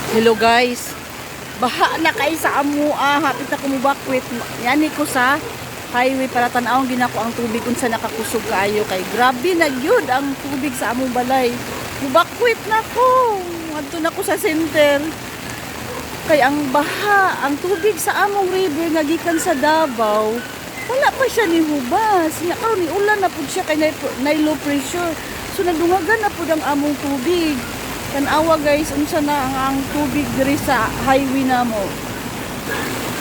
Hello guys, baha na kay sa amua, hapit na kumubakwit. Yani ko sa highway para tanawon ginako ang tubig unsa nakakusog kaayo kay grabe na gyud ang tubig sa among balay. Mubakwit na ko. Adto na ko sa center. Kay ang baha, ang tubig sa among river nga gikan sa Davao, wala pa siya ni hubas. Nya karon ni ulan na pud siya kay na low pressure. So nagdungagan na pud ang among tubig. Tanawa guys, unsa na ang tubig diri sa highway namo.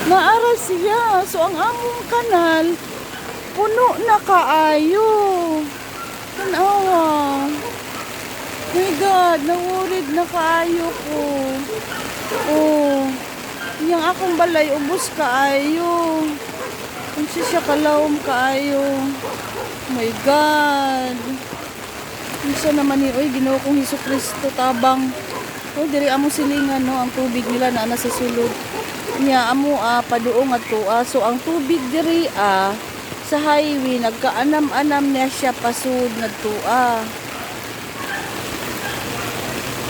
Maara siya. So ang among kanal puno na kaayo. Tanawa. My God, nawurid na kaayo ko. Oh. Yang akong balay ubos kaayo. Unsa siya kalawom kaayo. My God. Unsa naman ni oy Ginoo kong Hesukristo tabang diri amo silingan no ang tubig nila na nasa sulod niya amo paduong adto so ang tubig diri sa highway nagkaanam-anam niya siya pasud ngadto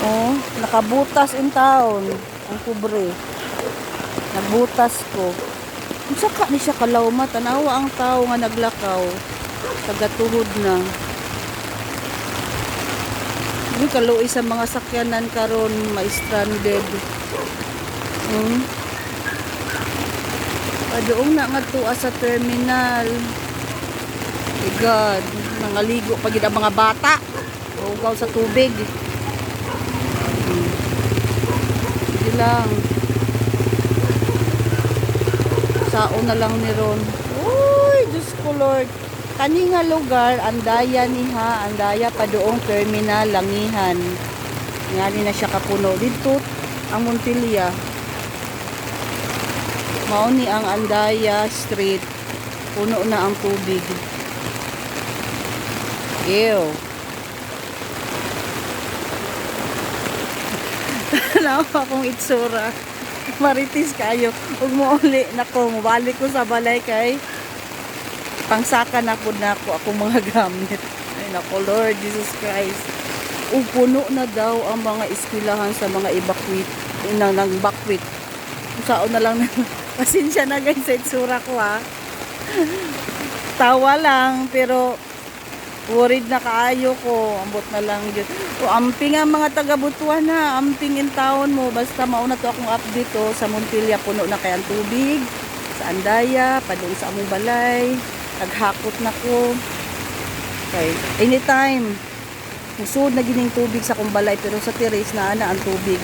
oh nakabutas in taon ang kubre nagbutas ko unsa ka ni siya kalawma tanawa ang tao nga naglakaw tagatuhod na. May kaluoy sa mga sakyanan karon ma-stranded. Padoong na nga tuwa sa terminal. My God, nangaligo pagid ang mga bata. Ugaw sa tubig. Hindi lang. Sao na lang ni Ron. Uy, Diyos ko Lord. Kani nga lugar, andaya niha, andaya padoong terminal, langihan. Ngani na siya kapuno. Dito, ang Montilla. Mao ni ang Andaya Street. Puno na ang tubig. Ew. Tanawa akong itsura. Maritis kayo. Huwag mo uli. Nako, mabalik ko sa balay kay pangsaka na po na ako akong mga gamit. Ay nako Lord Jesus Christ. Puno na daw ang mga eskwelahan sa mga evacuate nang bakwit. Saan na lang pasensya na guys sa itsura ko Tawa lang pero worried na kaayo ko. Ambot na lang yun. O amping ang mga taga-Butuan amping in town mo. Basta mauna to akong update sa Montilla puno na kay ang tubig. Sa Andaya, padung sa among balay. Naghakot na ko. Okay. Anytime. Musud na gining tubig sa kumbalay. Pero sa terrace na ang tubig.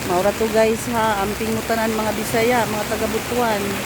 Maura to guys Amping mo tanan mga Bisaya, mga taga-Butuan.